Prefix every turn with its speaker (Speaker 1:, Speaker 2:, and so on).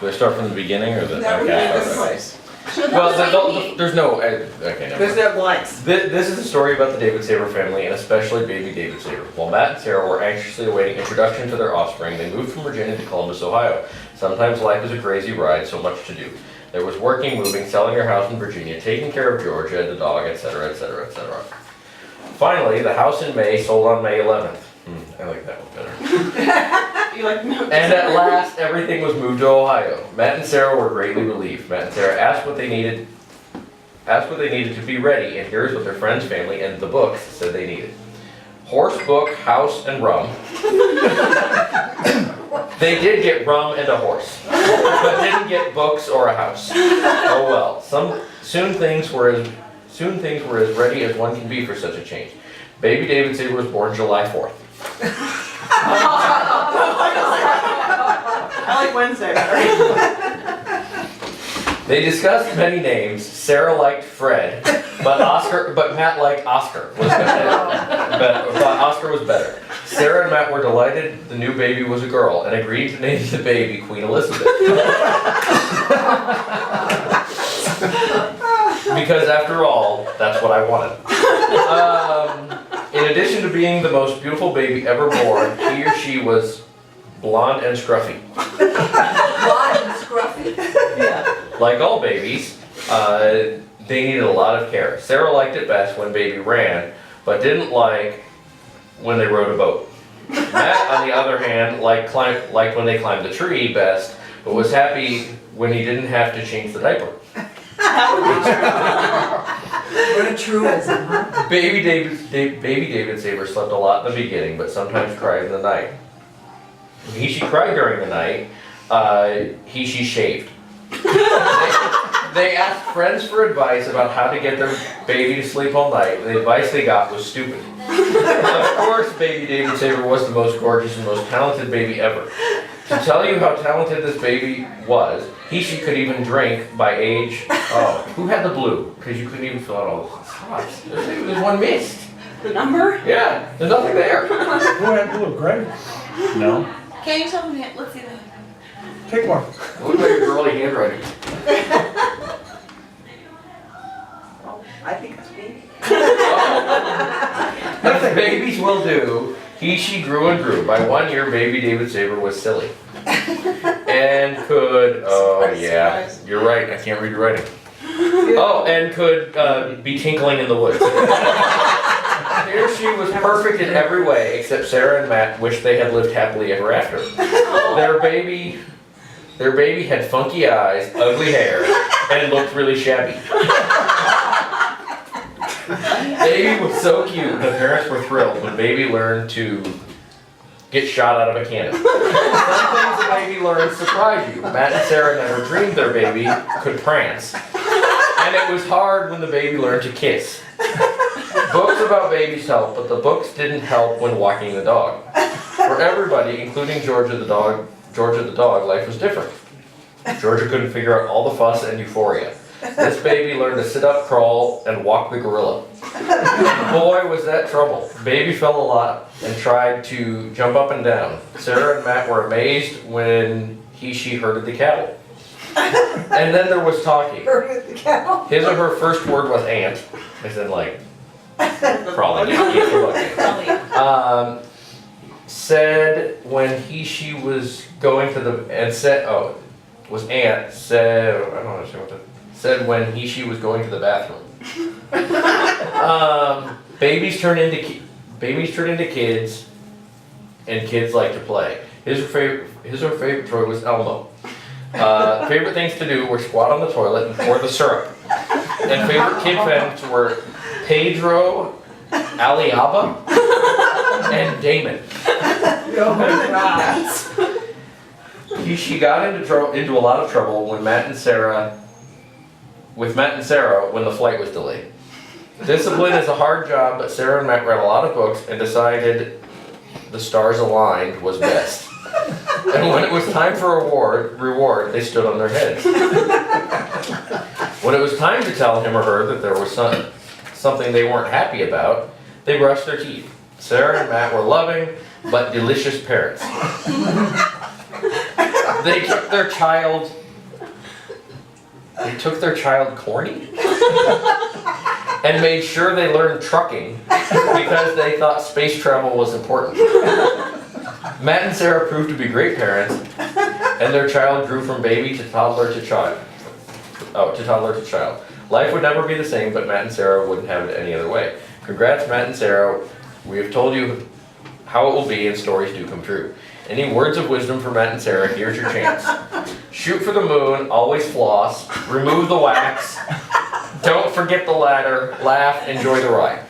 Speaker 1: Do I start from the beginning or the?
Speaker 2: No, we
Speaker 1: Okay.
Speaker 2: need this
Speaker 1: Alright.
Speaker 2: place.
Speaker 1: Well, there's no. Okay, never
Speaker 2: There's
Speaker 1: mind.
Speaker 2: no blanks.
Speaker 1: This is a story about the David Saber family, and especially baby David Saber. While Matt and Sarah were anxiously awaiting introduction to their offspring, they moved from Virginia to Columbus, Ohio. Sometimes life is a crazy ride, so much to do. There was working, moving, selling your house in Virginia, taking care of Georgia, the dog, etc., etc., etc. Finally, the house in May sold on May 11th. I like that one better.
Speaker 2: You like milk?
Speaker 1: And at last, everything was moved to Ohio. Matt and Sarah were greatly relieved. Matt and Sarah asked what they needed to be ready, and here's what their friends, family, and the books said they needed. Horse, book, house, and rum. They did get rum and a horse, but didn't get books or a house. Oh well. Soon things were as ready as one can be for such a change. Baby David Saber was born July 4th.
Speaker 2: I like Wednesday better.
Speaker 1: They discussed many names. Sarah liked Fred, but Matt liked Oscar. But Oscar was better. Sarah and Matt were delighted the new baby was a girl and agreed to name the baby Queen Elizabeth. Because after all, that's what I wanted. In addition to being the most beautiful baby ever born, he or she was blonde and scruffy.
Speaker 3: Blonde and scruffy.
Speaker 2: Yeah.
Speaker 1: Like all babies, they needed a lot of care. Sarah liked it best when baby ran, but didn't like when they rode a boat. Matt, on the other hand, liked when they climbed the tree best, but was happy when he didn't have to change the diaper.
Speaker 3: What a truism, huh?
Speaker 1: Baby David Saber slept a lot in the beginning, but sometimes cried in the night. When she cried during the night, she shaved. They asked friends for advice about how to get their baby to sleep all night, and the advice they got was stupid. Of course, baby David Saber was the most gorgeous and most talented baby ever. To tell you how talented this baby was, she could even drink by age, who had the blue? Because you couldn't even fill out all the spots. There's one missed.
Speaker 2: The number?
Speaker 1: Yeah, there's nothing there.
Speaker 4: Who had blue? Greg? No.
Speaker 5: Can you tell me? Let's see the.
Speaker 4: Take one.
Speaker 1: Look like your girly handwriting.
Speaker 2: I think it's me.
Speaker 1: As babies will do, she grew and grew. By 1 year, baby David Saber was silly. And could,
Speaker 2: Surprise.
Speaker 1: you're right, I can't read your writing. And could be tinkling in the woods. Here she was perfect in every way, except Sarah and Matt wished they had lived happily ever after. Their baby had funky eyes, ugly hair, and looked really shabby. Baby was so cute, the parents were thrilled when baby learned to get shot out of a cannon. Some things the baby learned surprise you. Matt and Sarah never dreamed their baby could prance. And it was hard when the baby learned to kiss. Books about babies help, but the books didn't help when walking the dog. For everybody, including Georgia the dog, life was different. Georgia couldn't figure out all the fuss and euphoria. This baby learned to sit up, crawl, and walk the gorilla. Boy, was that trouble. Baby fell a lot and tried to jump up and down. Sarah and Matt were amazed when she herded the cattle. And then there was talking.
Speaker 3: Herded the cattle.
Speaker 1: His or her first word was ant, as in like crawling. Said when she was going to the and said was ant said I don't understand what that said when she was going to the bathroom. Babies turn into kids, and kids like to play. His or her favorite toy was Elmo. Favorite things to do were squat on the toilet and pour the syrup. And favorite kid friends were Pedro, Aliaba, and Damon. She got into a lot of trouble with Matt and Sarah when the flight was delayed. Discipline is a hard job, but Sarah and Matt read a lot of books and decided the stars aligned was best. And when it was time for reward, they stood on their heads. When it was time to tell him or her that there was something they weren't happy about, they brushed their teeth. Sarah and Matt were loving but delicious parents. They took their child. They took their child corny and made sure they learned trucking because they thought space travel was important. Matt and Sarah proved to be great parents, and their child grew from baby to toddler to child. To toddler to child. Life would never be the same, but Matt and Sarah wouldn't have it any other way. Congrats, Matt and Sarah. We have told you how it will be, and stories do come true. Any words of wisdom for Matt and Sarah? Here's your chance. Shoot for the moon, always floss, remove the wax, don't forget the ladder, laugh, enjoy the ride.